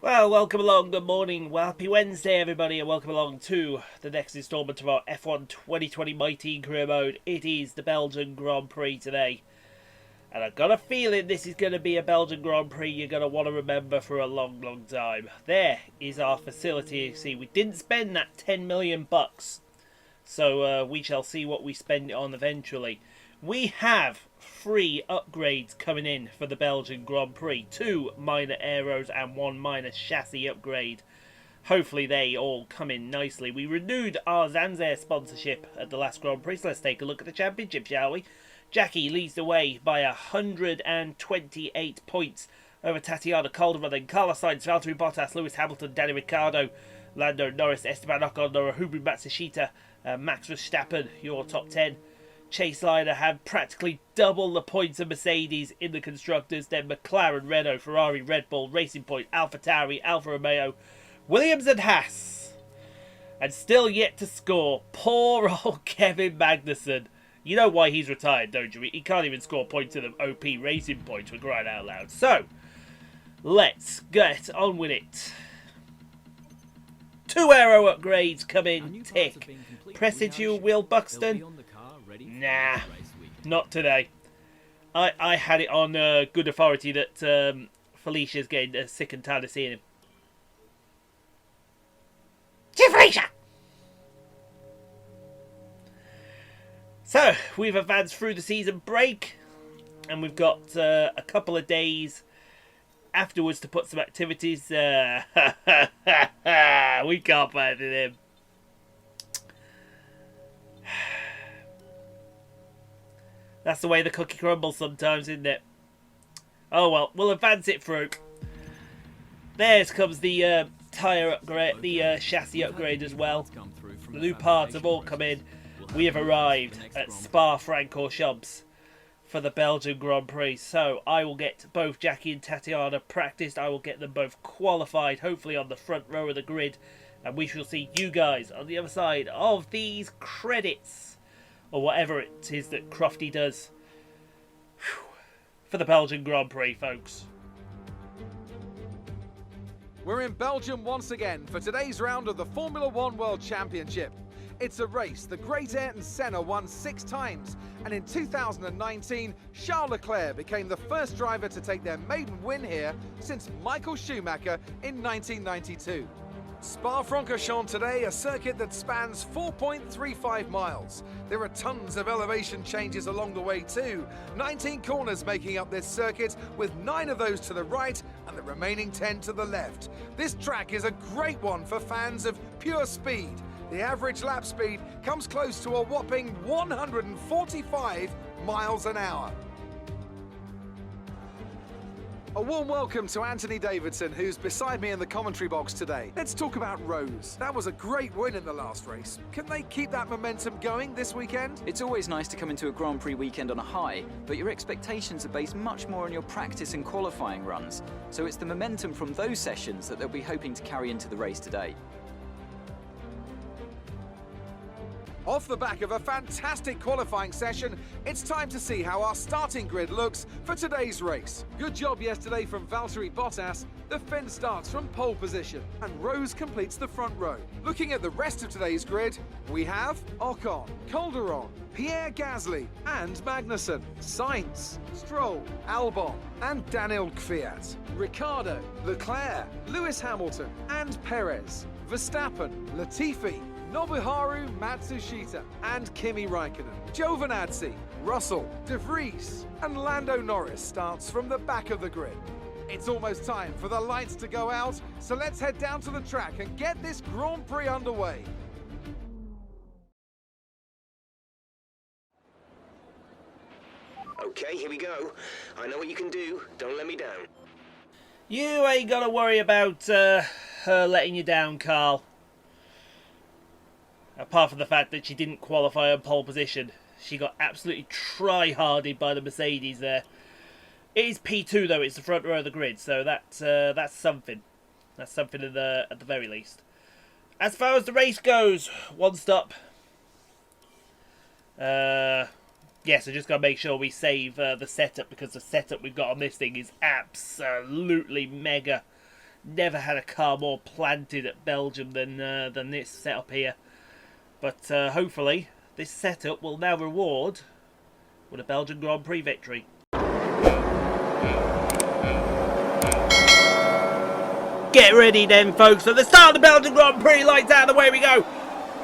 Well, welcome along, good morning, well, happy Wednesday everybody, and welcome along to the next instalment of our F1 2020 My Team Career Mode. It is the Belgian Grand Prix today, and I've got a feeling this is going to be a Belgian Grand Prix you're going to want to remember for a long, long time. There is our facility. You see, we didn't spend that 10 million bucks, so we shall see what we spend it on eventually. We have 3 upgrades coming in for the Belgian Grand Prix. 2 minor aeros and 1 minor chassis upgrade. Hopefully they all come in nicely. We renewed our Zanzer sponsorship at the last Grand Prix, so let's take a look at the championship, shall we? Jackie leads the way by 128 points over Tatiana Calderon, then Carlos Sainz, Valtteri Bottas, Lewis Hamilton, Danny Ricciardo, Lando Norris, Esteban Ocon, Nobuhiro Matsushita, Max Verstappen, your top 10. Chaseliner had practically double the points of Mercedes in the constructors, then McLaren, Renault, Ferrari, Red Bull, Racing Point, AlphaTauri, Alfa Romeo, Williams and Haas. And still yet to score, poor old Kevin Magnussen. You know why he's retired, don't you? He can't even score points in the OP Racing Points, we're crying out loud. So, let's get on with it. 2 aero upgrades come in, tick. Pressitual Will Buxton. Nah, not today. I had it on good authority that Felicia's getting sick and tired of seeing him. Cheer, Felicia! So, we've advanced through the season break, and we've got a couple of days afterwards to put some activities. We can't find him. That's the way the cookie crumbles sometimes, isn't it? Oh well, we'll advance it through. There comes the tyre upgrade, the chassis upgrade as well. The new parts have all come in. We have arrived at Spa Francochamps for the Belgian Grand Prix. So I will get both Jackie and Tatiana practiced. I will get them both qualified, hopefully on the front row of the grid. And we shall see you guys on the other side of these credits. Or whatever it is that Crofty does. Whew. For the Belgian Grand Prix, folks. We're in Belgium once again for today's round of the Formula One World Championship. It's a race the great Ayrton Senna won 6 times, and in 2019, Charles Leclerc became the first driver to take their maiden win here since Michael Schumacher in 1992. Spa Francochamps today, a circuit that spans 4.35 miles. There are tons of elevation changes along the way too. 19 corners making up this circuit, with 9 of those to the right and the remaining 10 to the left. This track is a great one for fans of pure speed. The average lap speed comes close to a whopping 145 miles an hour. A warm welcome to Anthony Davidson, who's beside me in the commentary box today. Let's talk about Rose. That was a great win in the last race. Can they keep that momentum going this weekend? It's always nice to come into a Grand Prix weekend on a high, but your expectations are based much more on your practice and qualifying runs. So it's the momentum from those sessions that they'll be hoping to carry into the race today. Off the back of a fantastic qualifying session, it's time to see how our starting grid looks for today's race. Good job yesterday from Valtteri Bottas. The Finn starts from pole position, and Rose completes the front row. Looking at the rest of today's grid, we have Ocon, Calderon, Pierre Gasly, and Magnussen, Sainz, Stroll, Albon, and Daniel Kvyat, Ricciardo, Leclerc, Lewis Hamilton, and Perez, Verstappen, Latifi, Nobuhiro Matsushita, and Kimi Raikkonen. Giovinazzi, Russell, De Vries, and Lando Norris starts from the back of the grid. It's almost time for the lights to go out, so let's head down to the track and get this Grand Prix underway. Okay, here we go. I know what you can do. Don't let me down. You ain't got to worry about her letting you down, Carl. Apart from the fact that she didn't qualify on pole position. She got absolutely try-harded by the Mercedes there. It is P2 though, it's the front row of the grid, so that's something. That's something at the very least. As far as the race goes, one stop. Yes, I just got to make sure we save the setup, because the setup we've got on this thing is absolutely mega. Never had a car more planted at Belgium than this setup here. But hopefully this setup will now reward with a Belgian Grand Prix victory. Get ready then, folks, for the start of the Belgian Grand Prix. Lights out, away we go.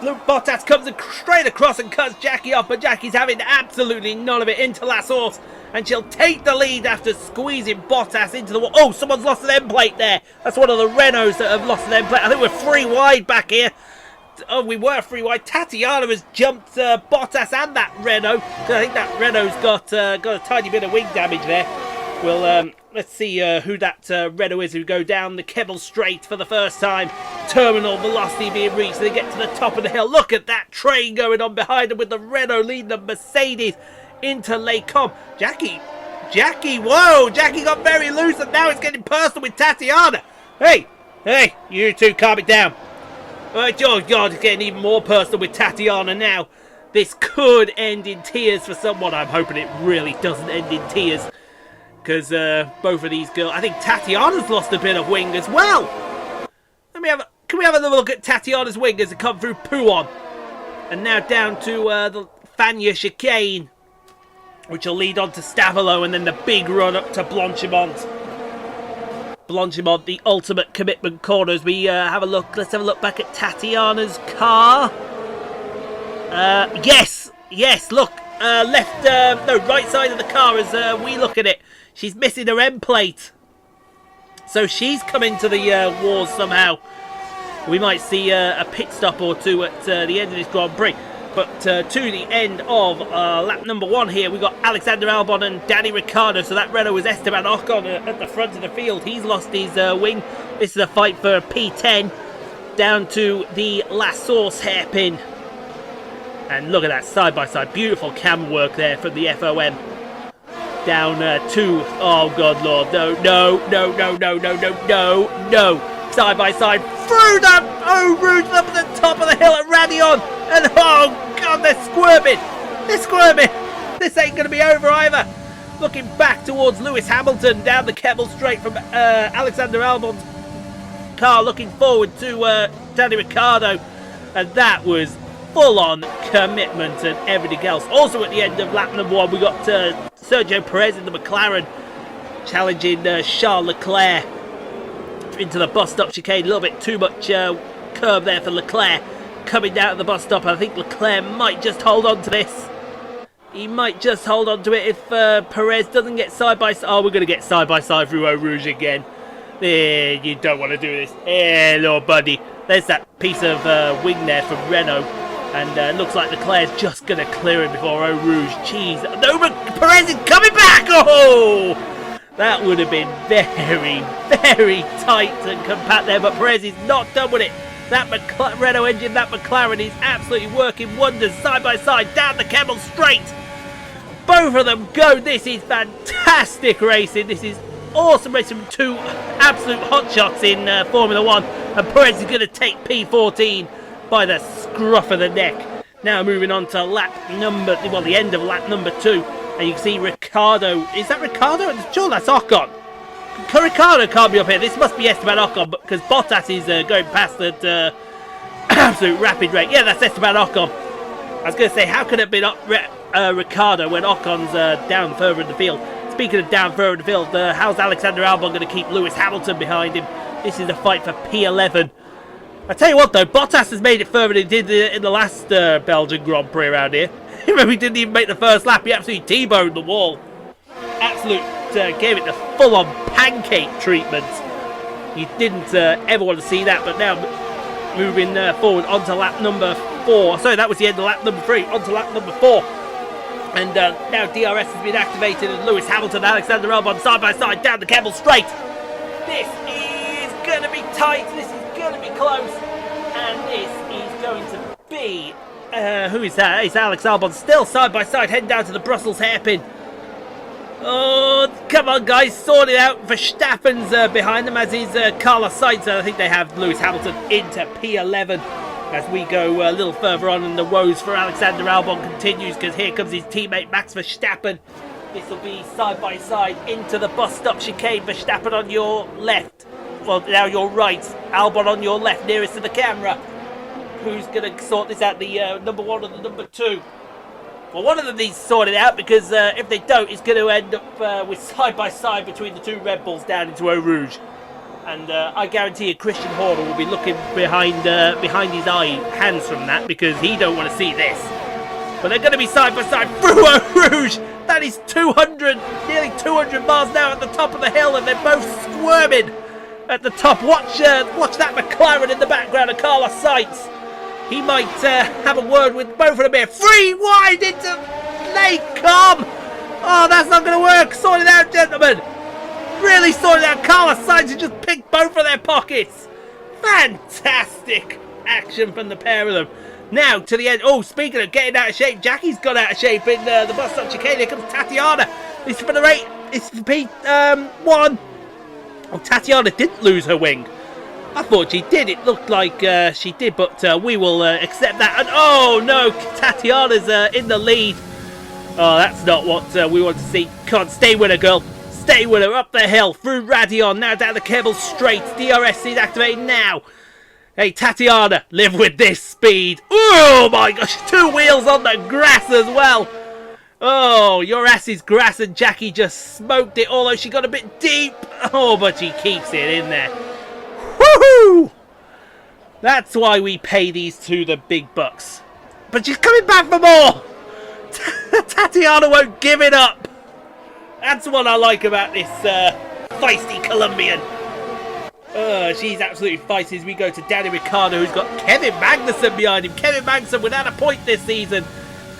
Luke Bottas comes straight across and cuts Jackie off, but Jackie's having absolutely none of it into La Source, and she'll take the lead after squeezing Bottas into the wall. Oh, someone's lost an end plate there. That's one of the Renaults that have lost an end plate. I think we're 3 wide back here. Oh, we were 3 wide. Tatiana has jumped Bottas and that Renault. I think that Renault's got a tiny bit of wing damage there. Well, let's see who that Renault is who go down the Kemmel Straight for the first time. Terminal velocity being reached. They get to the top of the hill. Look at that train going on behind them with the Renault leading the Mercedes into Les Combes. Jackie, whoa! Jackie got very loose and now it's getting personal with Tatiana. Hey, you two, calm it down. Oh, God, it's getting even more personal with Tatiana now. This could end in tears for someone. I'm hoping it really doesn't end in tears. Because both of these girls, I think Tatiana's lost a bit of wing as well. Can we have a little look at Tatiana's wing as it comes through Pouon? And now down to the Fagnes chicane, which will lead on to Stavelot, and then the big run up to Blanchimont. Blanchimont, the ultimate commitment corners. We have a look. Let's have a look back at Tatiana's car. Yes. Look, right side of the car as we look at it. She's missing her end plate. So she's coming to the wars somehow. We might see a pit stop or two at the end of this Grand Prix. But to the end of lap number 1 here, we've got Alexander Albon and Danny Ricciardo. So that Renault was Esteban Ocon at the front of the field. He's lost his wing. This is a fight for P10 down to the La Source hairpin. And look at that side-by-side. Beautiful camera work there from the FOM. Down to, oh God, Lord, no. Side by side, through the Eau Rouge up at the top of the hill at Radion. And oh God, they're squirming. This ain't going to be over either. Looking back towards Lewis Hamilton down the Kemmel Straight from Alexander Albon's car. Looking forward to Danny Ricciardo. And that was full-on commitment and everything else. Also at the end of lap number 1, we got Sergio Perez in the McLaren challenging Charles Leclerc into the bus stop chicane. A little bit too much curb there for Leclerc coming down at the bus stop. I think Leclerc might just hold on to this. He might just hold on to it if Perez doesn't get side-by-side. Oh, we're going to get side-by-side through Eau Rouge again. You don't want to do this. Hello, buddy. There's that piece of wing there from Renault. And looks like Leclerc's just going to clear him before Eau Rouge. Jeez. No, but Perez is coming back! Oh! That would have been very, very tight and compact there. But Perez is not done with it. That Renault engine, that McLaren is absolutely working wonders side by side down the Kemmel Straight. Both of them go. This is fantastic racing. This is awesome racing from 2 absolute hotshots in Formula 1. And Perez is going to take P14 by the scruff of the neck. Now moving on to the end of lap number 2. And you can see Ricciardo. Is that Ricciardo? Sure, that's Ocon. Ricciardo can't be up here. This must be Esteban Ocon because Bottas is going past at absolute rapid rate. Yeah, that's Esteban Ocon. I was going to say, how could it have been Ricciardo when Ocon's down further in the field? Speaking of down further in the field, how's Alexander Albon going to keep Lewis Hamilton behind him? This is a fight for P11. I tell you what though, Bottas has made it further than he did in the last Belgian Grand Prix around here. Remember, he didn't even make the first lap. He absolutely T-boned the wall. Gave it the full-on pancake treatment. You didn't ever want to see that, but now moving forward onto lap number 4. Sorry, that was the end of lap number 3. Onto lap number 4. And now DRS has been activated and Lewis Hamilton and Alexander Albon side by side down the Kemmel Straight. This is going to be tight. This is going to be close. And this is going to be... who is that? It's Alex Albon still side by side heading down to the Brussels hairpin. Oh, come on, guys, sort it out. Verstappen's behind them, as is Carlos Sainz. I think they have Lewis Hamilton into P11 as we go a little further on, and the woes for Alexander Albon continues because here comes his teammate Max Verstappen. This will be side by side into the bus stop chicane. Verstappen on your left, Well, now you're right. Albon on your left, nearest to the camera. Who's going to sort this out? The number 1 or the number 2? Well, one of them needs to sort it out, because if they don't, it's going to end up with side-by-side between the 2 Red Bulls down into Eau Rouge. And I guarantee you Christian Horner will be looking behind his hands from that, because he don't want to see this. But they're going to be side-by-side through Eau Rouge. That is 200, nearly 200 miles now at the top of the hill, and they're both squirming at the top. Watch that McLaren in the background of Carlos Sainz. He might have a word with both of them here. Free wide into Lake Com. Oh, that's not going to work. Sort it out, gentlemen. Really sort it out. Carlos Sainz has just picked both of their pockets. Fantastic action from the pair of them. Now to the end. Oh, speaking of getting out of shape, Jackie's got out of shape in the bus stop chicane. Here comes Tatiana. This is for the rate. It's for P1. Oh, Tatiana didn't lose her wing. I thought she did. It looked like she did, but we will accept that. And oh no, Tatiana's in the lead. Oh, that's not what we want to see. Come on, stay with her, girl. Stay with her. Up the hill, through Radion, now down the cable straight. DRS is activated now. Hey, Tatiana, live with this speed. Oh my gosh, 2 wheels on the grass as well. Oh, your ass is grass, and Jackie just smoked it, although she got a bit deep. Oh, but she keeps it in there. Woohoo! That's why we pay these 2 the big bucks. But she's coming back for more. Tatiana won't give it up. That's what I like about this feisty Colombian. She's absolutely feisty as we go to Danny Ricciardo, who's got Kevin Magnussen behind him. Kevin Magnussen without a point this season.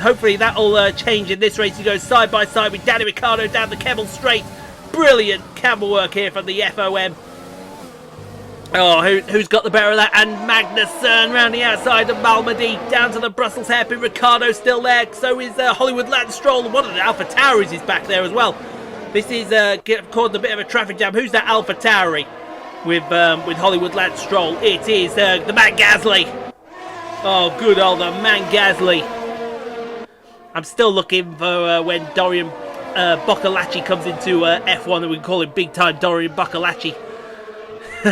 Hopefully that'll change in this race. He goes side by side with Danny Ricciardo down the Kemmel Straight. Brilliant camel work here from the FOM. Oh, who's got the better of that? And Magnussen round the outside of Malmedy down to the Brussels hairpin. Ricciardo still there. So is Hollywood Lance Stroll. One of the Alpha Tauris is back there as well. This is causing a bit of a traffic jam. Who's that Alpha Tauri with Hollywood Lance Stroll? It is the man Gasly. Oh, good old the man Gasly. I'm still looking for when Dorian Boccolacci comes into F1, and we can call him big time Dorian Boccolacci.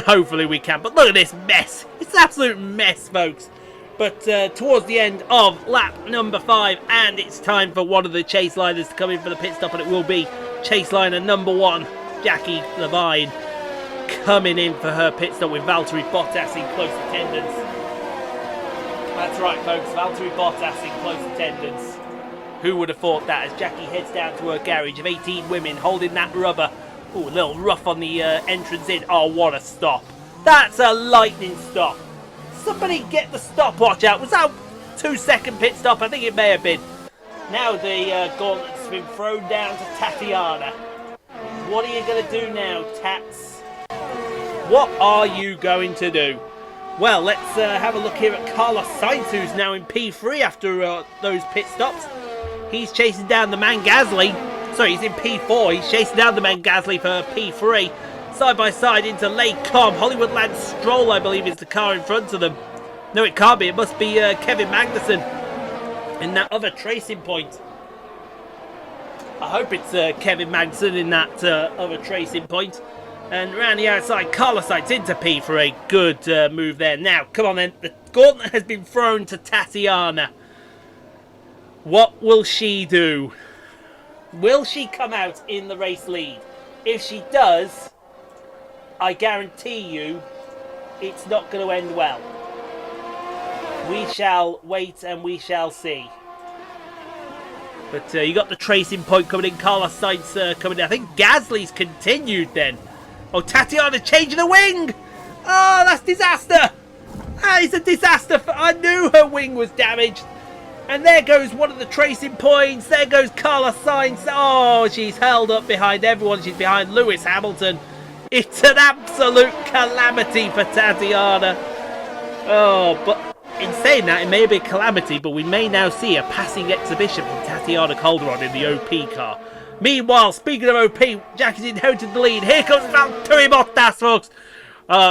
Hopefully we can. But look at this mess. It's an absolute mess, folks. But towards the end of lap number 5, and it's time for one of the Chaseliners to come in for the pit stop, and it will be Chaseliner number 1, Jackie Levine, coming in for her pit stop with Valtteri Bottas in close attendance. That's right, folks. Valtteri Bottas in close attendance. Who would have thought that, as Jackie heads down to her garage of 18 women holding that rubber. Ooh, a little rough on the entrance in. Oh, what a stop. That's a lightning stop. Somebody get the stopwatch out. Was that a 2-second pit stop? I think it may have been. Now the gauntlet's been thrown down to Tatiana. What are you going to do now, Tats? What are you going to do? Well, let's have a look here at Carlos Sainz, who's now in P3 after those pit stops. He's chasing down the man Gasly. Sorry, he's in P4. He's chasing down the man Gasly for P3. Side by side into Lake Com. Hollywood Lance Stroll, I believe, is the car in front of them. No, it can't be. It must be Kevin Magnussen in that other tracing point. I hope it's Kevin Magnussen in that other tracing point. And around the outside, Carlos Sainz into P3. Good move there. Now, come on then. The gauntlet has been thrown to Tatiana. What will she do? Will she come out in the race lead? If she does, I guarantee you it's not going to end well. We shall wait and we shall see. But you got the tracing point coming in. Carlos Sainz coming in. I think Gasly's continued then. Oh, Tatiana changing the wing. Oh, that's disaster. That is a disaster. I knew her wing was damaged. And there goes one of the tracing points. There goes Carlos Sainz. Oh, she's held up behind everyone. She's behind Lewis Hamilton. It's an absolute calamity for Tatiana. Oh, but in saying that, it may be a calamity, but we may now see a passing exhibition from Tatiana Calderon in the OP car. Meanwhile, speaking of OP, Jackie's inherited the lead. Here comes Valtteri Bottas, folks.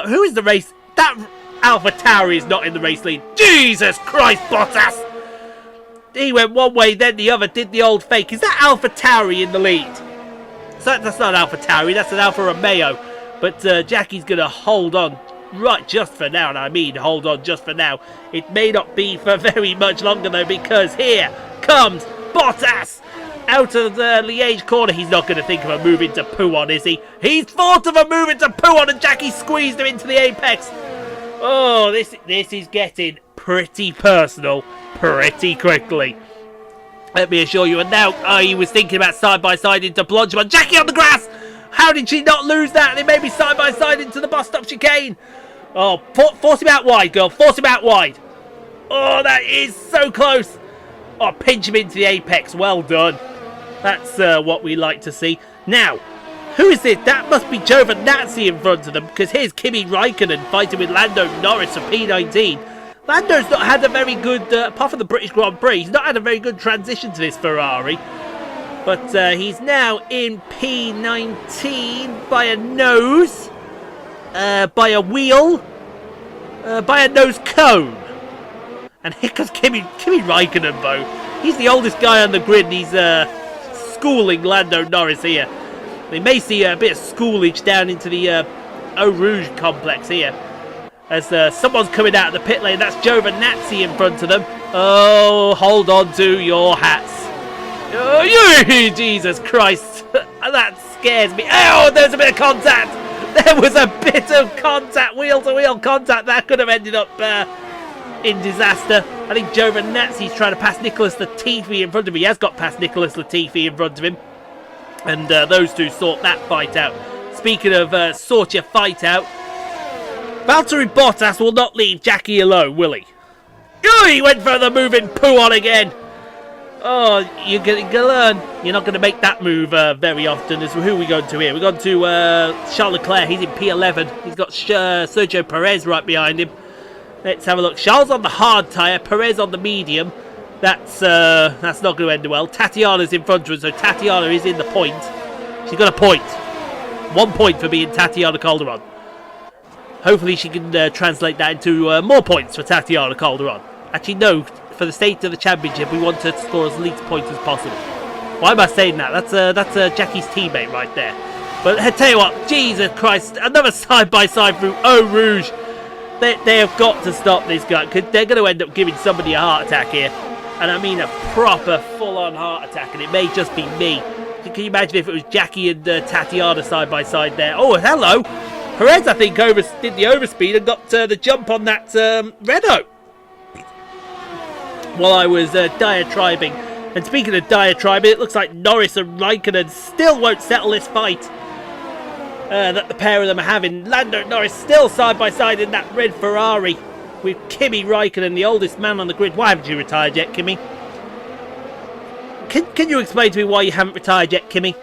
Who is the race? That Alpha Tauri is not in the race lead. Jesus Christ, Bottas! He went one way, then the other, did the old fake. Is that Alpha Tauri in the lead? So that's not Alpha Tauri, that's an Alfa Romeo. But Jackie's going to hold on right just for now. And I mean hold on just for now. It may not be for very much longer though, because here comes Bottas out of the Liège corner. He's not going to think of a move into poo on, is he? He's thought of a move into poo on, and Jackie squeezed him into the apex. Oh, this is getting pretty personal pretty quickly, let me assure you. And now he was thinking about side-by-side into Blanchimont. Jackie on the grass! How did she not lose that? And it may be side-by-side into the bus stop chicane. Oh, force him out wide, girl. Force him out wide. Oh, that is so close. Oh, pinch him into the apex. Well done. That's what we like to see. Now, who is it? That must be Giovinazzi in front of them, because here's Kimi Raikkonen fighting with Lando Norris for P19. Lando's not had a very good, apart from the British Grand Prix, he's not had a very good transition to this Ferrari. But he's now in P19 by a nose, by a wheel, by a nose cone. And here comes Kimi Raikkonen, Bo. He's the oldest guy on the grid, and he's schooling Lando Norris here. We may see a bit of schoolage down into the Eau Rouge complex here, as someone's coming out of the pit lane. That's Giovinazzi in front of them. Oh, hold on to your hats. Oh, Jesus Christ. That scares me. Oh, there's a bit of contact. There was a bit of contact, wheel-to-wheel contact. That could have ended up in disaster. I think Giovinazzi's trying to pass Nicholas Latifi in front of him. He has got past Nicholas Latifi in front of him. And those two sort that fight out. Speaking of sort your fight out, Valtteri Bottas will not leave Jackie alone, will he? Oh, he went for the moving poo on again. Oh, you're going to learn. You're not going to make that move very often. Who are we going to here? We're going to Charles Leclerc. He's in P11. He's got Sergio Perez right behind him. Let's have a look. Charles on the hard tyre. Perez on the medium. That's not going to end well. Tatiana's in front of us, so Tatiana is in the point. She's got a point. 1 point for being Tatiana Calderon. Hopefully she can translate that into more points for Tatiana Calderon. Actually, no. For the state of the championship, we want her to score as least points as possible. Why am I saying that? That's Jackie's teammate right there. But I tell you what, Jesus Christ, another side-by-side through Eau Rouge. They have got to stop this guy, because they're going to end up giving somebody a heart attack here. And I mean a proper full-on heart attack, and it may just be me. Can you imagine if it was Jackie and Tatiana side-by-side there? Oh, hello. Perez, I think, did the overspeed and got the jump on that Renault while I was diatribing. And speaking of diatribing, it looks like Norris and Raikkonen still won't settle this fight that the pair of them are having. Lando Norris still side-by-side in that red Ferrari with Kimi Raikkonen, the oldest man on the grid. Why haven't you retired yet, Kimi? Can you explain to me why you haven't retired yet, Kimi?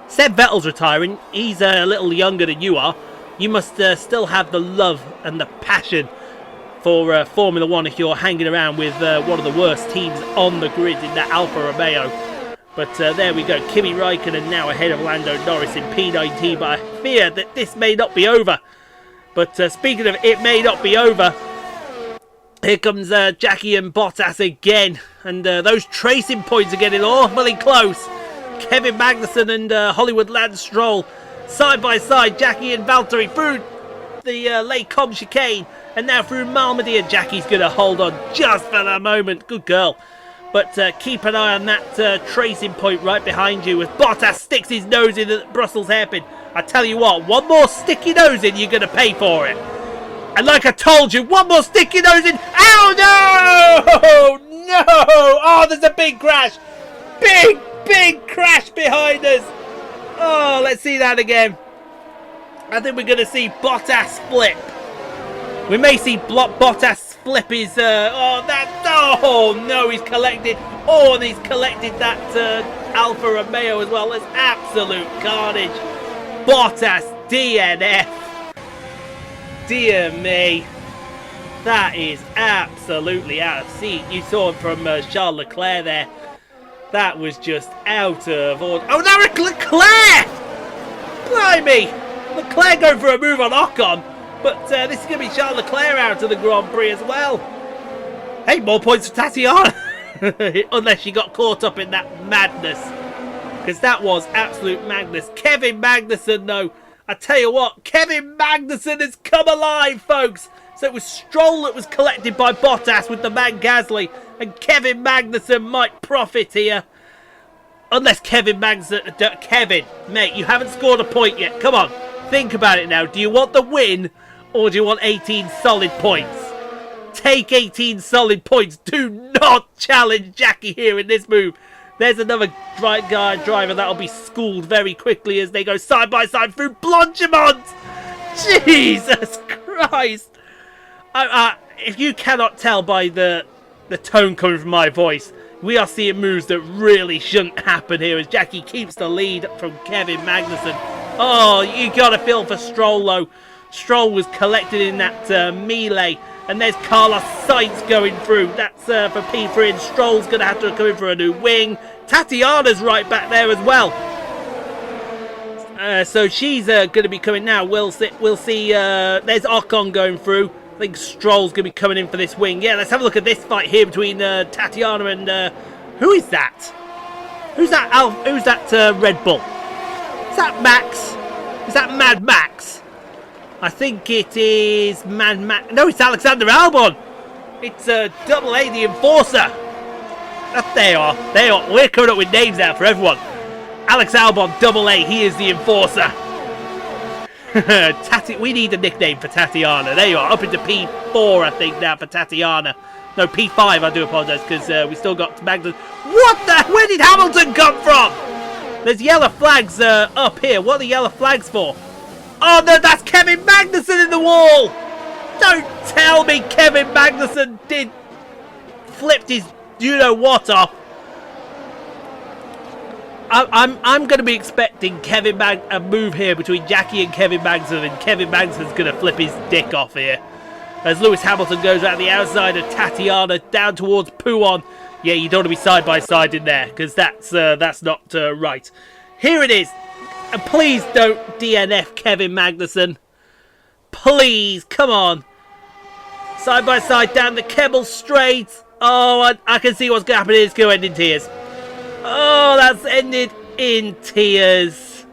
Seb Vettel's retiring. He's a little younger than you are. You must still have the love and the passion for Formula 1 if you're hanging around with one of the worst teams on the grid in that Alfa Romeo. But there we go. Kimi Raikkonen now ahead of Lando Norris in P19. But I fear that this may not be over. But speaking of it may not be over, here comes Jackie and Bottas again. And those tracing points are getting awfully close. Kevin Magnussen and Hollywood Lance Stroll side by side. Jackie and Valtteri through the Les Combes chicane. And now through Malmedy, and Jackie's going to hold on just for the moment. Good girl. But keep an eye on that tracing point right behind you as Bottas sticks his nose in the Brussels hairpin. I tell you what, one more sticky nose in, you're going to pay for it. And like I told you, one more sticky nose in. Ow, no! No! Oh, there's a big crash. Big crash behind us. Oh, let's see that again. I think we're going to see Bottas flip. We may see Bottas flip his... Oh, no, he's collected... Oh, and he's collected that Alfa Romeo as well. That's absolute carnage. Bottas, DNF. Dear me. That is absolutely out of seat. You saw it from Charles Leclerc there. That was just out of order. Oh, now Leclerc! Blimey! Leclerc going for a move on Ocon. But this is going to be Charles Leclerc out of the Grand Prix as well. Hey, more points for Tatiana. Unless she got caught up in that madness. Because that was absolute madness. Kevin Magnussen, though. I tell you what, Kevin Magnussen has come alive, folks. So it was Stroll that was collected by Bottas with the man Gasly, and Kevin Magnussen might profit here. Unless Kevin Magnussen... Kevin, mate, you haven't scored a point yet. Come on, think about it now. Do you want the win, or do you want 18 solid points? Take 18 solid points. Do not challenge Jackie here in this move. There's another driver that'll be schooled very quickly as they go side by side through Blanchimont. Jesus Christ. If you cannot tell by the tone coming from my voice, we are seeing moves that really shouldn't happen here as Jackie keeps the lead from Kevin Magnussen. Oh, you gotta feel for Stroll though. Stroll was collected in that melee, and there's Carlos Sainz going through. That's for P3, and Stroll's gonna have to come in for a new wing. Tatiana's right back there as well. So she's gonna be coming now. We'll see. There's Ocon going through. I think Stroll's going to be coming in for this wing. Yeah, let's have a look at this fight here between Tatiana and... who is that? Who's that Red Bull? Is that Max? Is that Mad Max? I think it is Mad Max. No, it's Alexander Albon. It's Double A, the Enforcer. They are. We're coming up with names now for everyone. Alex Albon, Double A, he is the Enforcer. We need a nickname for Tatiana. There you are, up into P4 I think now for Tatiana. No, P5, I do apologise, because we still got Magnussen. Where did Hamilton come from? There's yellow flags up here. What are the yellow flags for? Oh no, that's Kevin Magnussen in the wall! Don't tell me Kevin Magnussen flipped his you-know-what off. I'm going to be expecting a move here between Jackie and Kevin Magnussen, and Kevin Magnussen's going to flip his dick off here. As Lewis Hamilton goes around the outside of Tatiana down towards Pouon. Yeah, you don't want to be side by side in there, because that's not right. Here it is. And please don't DNF Kevin Magnussen. Please, come on. Side by side down the Kemmel Straight. Oh, I can see what's going to happen here. It's going to end in tears. Oh, that's ended in tears.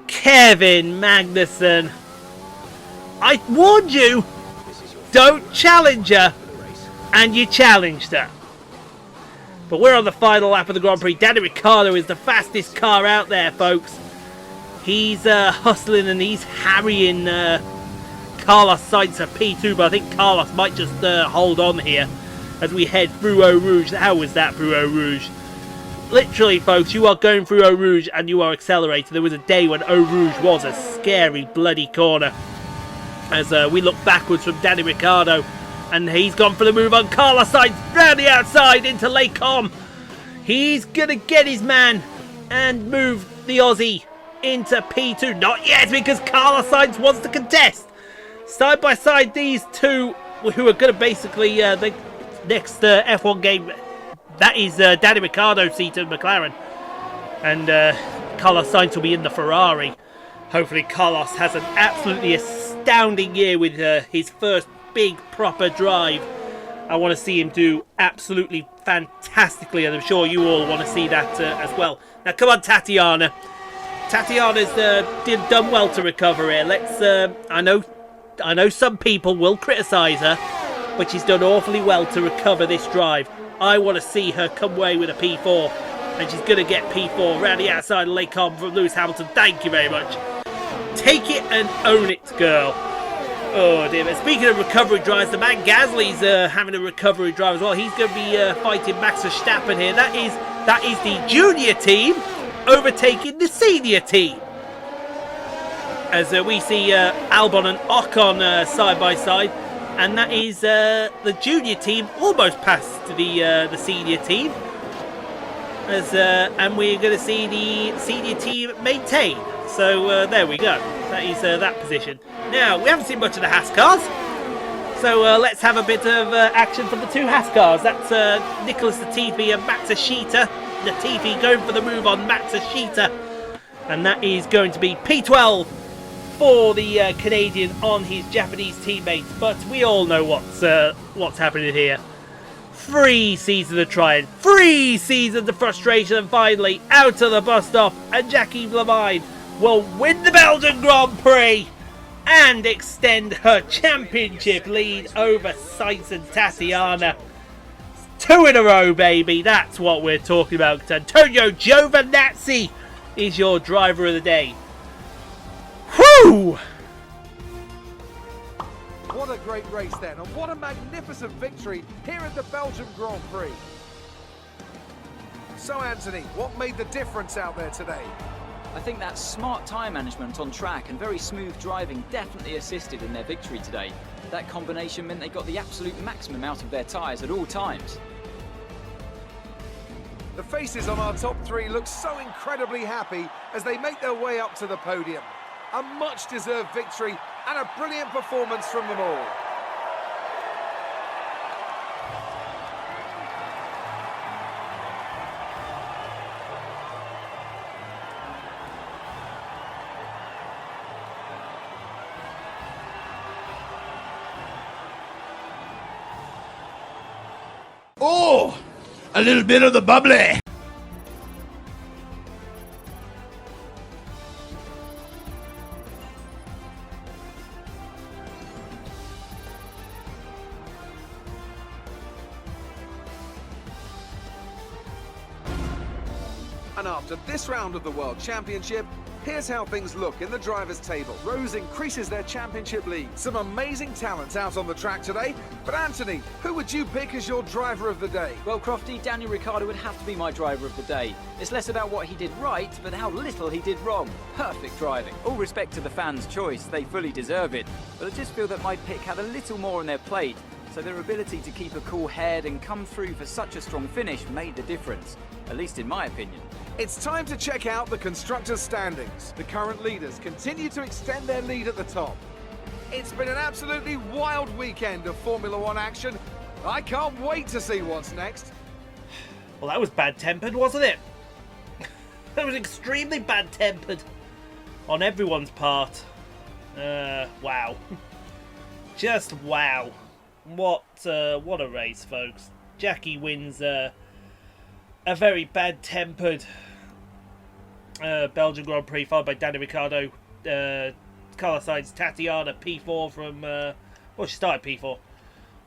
Kevin Magnussen. I warned you. Don't challenge her. And you challenged her. But we're on the final lap of the Grand Prix. Danny Ricciardo is the fastest car out there, folks. He's hustling and he's harrying Carlos Sainz for P2. But I think Carlos might just hold on here as we head through Eau Rouge. How was that through Eau Rouge? Literally, folks, you are going through Eau Rouge and you are accelerating. There was a day when Eau Rouge was a scary, bloody corner. As we look backwards from Danny Ricciardo, and he's gone for the move on Carlos Sainz round the outside into Les Combes. He's going to get his man and move the Aussie into P2. Not yet, because Carlos Sainz wants to contest. Side by side, these two, who are going to basically, the next F1 game... That is Danny Ricciardo's seat in McLaren. And Carlos Sainz will be in the Ferrari. Hopefully Carlos has an absolutely astounding year with his first big proper drive. I want to see him do absolutely fantastically, and I'm sure you all want to see that as well. Now come on, Tatiana. Tatiana's done well to recover here. I know some people will criticise her, but she's done awfully well to recover this drive. I want to see her come away with a P4. And she's going to get P4 round the outside of Les Combes from Lewis Hamilton. Thank you very much. Take it and own it, girl. Oh, dear. But speaking of recovery drives, the man Gasly's having a recovery drive as well. He's going to be fighting Max Verstappen here. That is the junior team overtaking the senior team. As we see Albon and Ocon side by side. And that is the junior team almost past the senior team. And we're going to see the senior team maintain. So there we go. That is that position. Now, we haven't seen much of the Haas cars. So let's have a bit of action from the two Haas cars. That's Nicholas Latifi and Max Ashita. Latifi going for the move on Max Ashita. And that is going to be P12 for the Canadian on his Japanese teammates. But we all know what's happening here. 3 seasons of trying, 3 seasons of frustration, and finally out of the bus stop, and Jackie Levine will win the Belgian Grand Prix and extend her championship lead over Sainz and Tatiana. 2 in a row, baby. That's what we're talking about. Antonio Giovinazzi is your driver of the day. Whew! What a great race then, and what a magnificent victory here at the Belgian Grand Prix. So Anthony, what made the difference out there today? I think that smart tyre management on track and very smooth driving definitely assisted in their victory today. That combination meant they got the absolute maximum out of their tyres at all times. The faces on our top 3 look so incredibly happy as they make their way up to the podium. A much-deserved victory and a brilliant performance from them all. Oh, a little bit of the bubbly. And after this round of the World Championship, here's how things look in the drivers' table. Rose increases their championship lead. Some amazing talents out on the track today. But Anthony, who would you pick as your driver of the day? Well, Crofty, Daniel Ricciardo would have to be my driver of the day. It's less about what he did right, but how little he did wrong. Perfect driving. All respect to the fans' choice, they fully deserve it. But I just feel that my pick had a little more on their plate, so their ability to keep a cool head and come through for such a strong finish made the difference, at least in my opinion. It's time to check out the constructors' standings. The current leaders continue to extend their lead at the top. It's been an absolutely wild weekend of Formula One action. I can't wait to see what's next. Well, that was bad-tempered, wasn't it? That was extremely bad-tempered on everyone's part. Wow. Just wow. What a race, folks. Jackie wins a very bad-tempered Belgian Grand Prix, followed by Daniel Ricciardo, Carlos Sainz, Tatiana, P4 from... well, she started P4,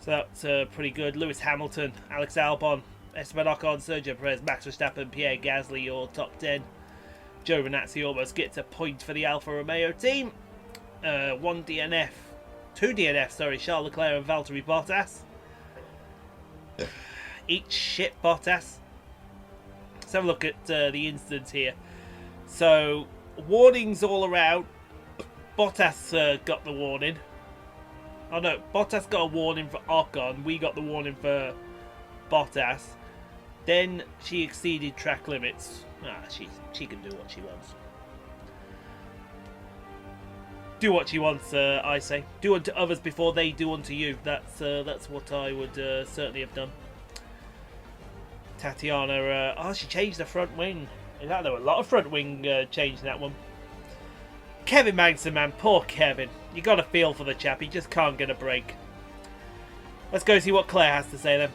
so that's pretty good. Lewis Hamilton, Alex Albon, Esteban Ocon, Sergio Perez, Max Verstappen, Pierre Gasly, your top 10. Giovinazzi almost gets a point for the Alfa Romeo team. 1 DNF, 2 DNF, sorry, Charles Leclerc and Valtteri Bottas. Eat shit, Bottas. Let's have a look at the instance here. So, warnings all around. Bottas got the warning. Oh no, Bottas got a warning for Ocon. We got the warning for Bottas. Then she exceeded track limits. She can do what she wants. Do what she wants, I say. Do unto others before they do unto you. That's what I would certainly have done. Tatiana, she changed the front wing. In fact, there were a lot of front wing change in that one. Kevin Magnussen, man, poor Kevin. You got a feel for the chap. He just can't get a break. Let's go see what Claire has to say then.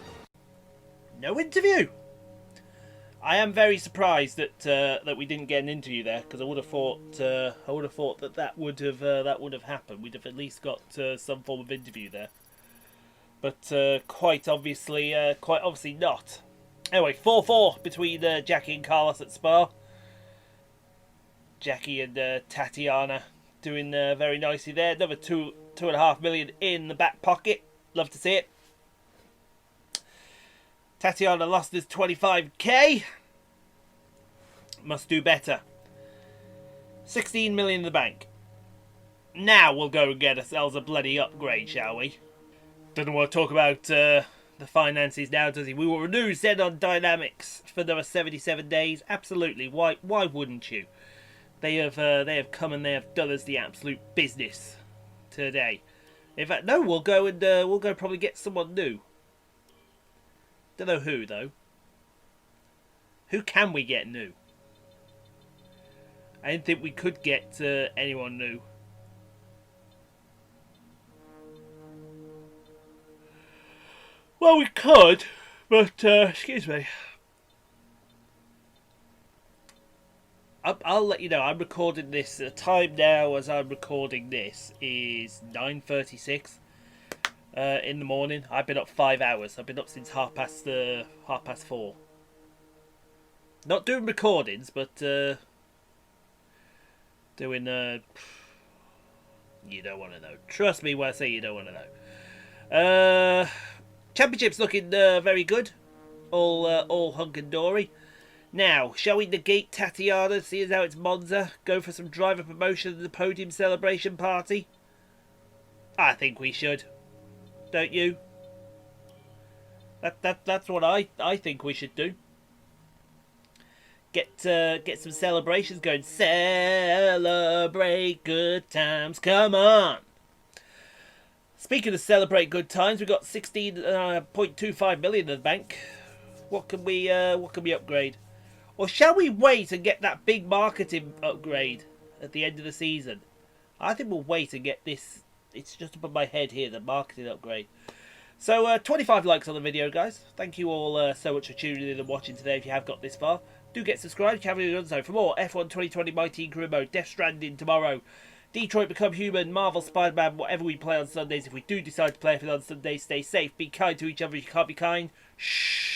No interview. I am very surprised that we didn't get an interview there, because I would have thought that would have happened. We'd have at least got some form of interview there. But quite obviously not. Anyway, 4-4 between Jackie and Carlos at Spa. Jackie and Tatiana doing very nicely there. Another 2.5 million in the back pocket. Love to see it. Tatiana lost his 25k. Must do better. 16 million in the bank. Now we'll go and get ourselves a bloody upgrade, shall we? Doesn't want to talk about the finances now, does he? We will renew Xenon Dynamics for another 77 days. Absolutely. Why wouldn't you? They have come and they have done us the absolute business today. In fact, no, we'll go probably get someone new. Don't know who though. Who can we get new? I didn't think we could get anyone new. Well, we could, but excuse me. I'll let you know. I'm recording this. The time now as I'm recording this is 9:36 in the morning. I've been up 5 hours. I've been up since half past 4. Not doing recordings, but doing. You don't want to know. Trust me when I say you don't want to know. Championship's looking very good. All hunk and dory. Now, shall we negate Tatiana, see as how it's Monza, go for some driver promotion and the podium celebration party? I think we should. Don't you? That's what I think we should do. Get some celebrations going. Celebrate good times. Come on. Speaking of celebrate good times, we've got 16.25 million in the bank. What can we upgrade? Or shall we wait and get that big marketing upgrade at the end of the season? I think we'll wait and get this. It's just above my head here, the marketing upgrade. So 25 likes on the video, guys. Thank you all so much for tuning in and watching today. If you have got this far, do get subscribed if you haven't done so. For more F1 2020 My Team Career Mode, Death Stranding tomorrow, Detroit Become Human, Marvel Spider-Man, whatever we play on Sundays. If we do decide to play it on Sundays, stay safe, be kind to each other if you can't be kind. Shh.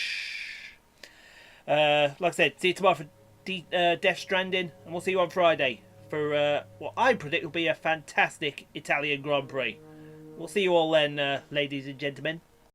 Like I said, see you tomorrow for Death Stranding, and we'll see you on Friday for what I predict will be a fantastic Italian Grand Prix. We'll see you all then, ladies and gentlemen.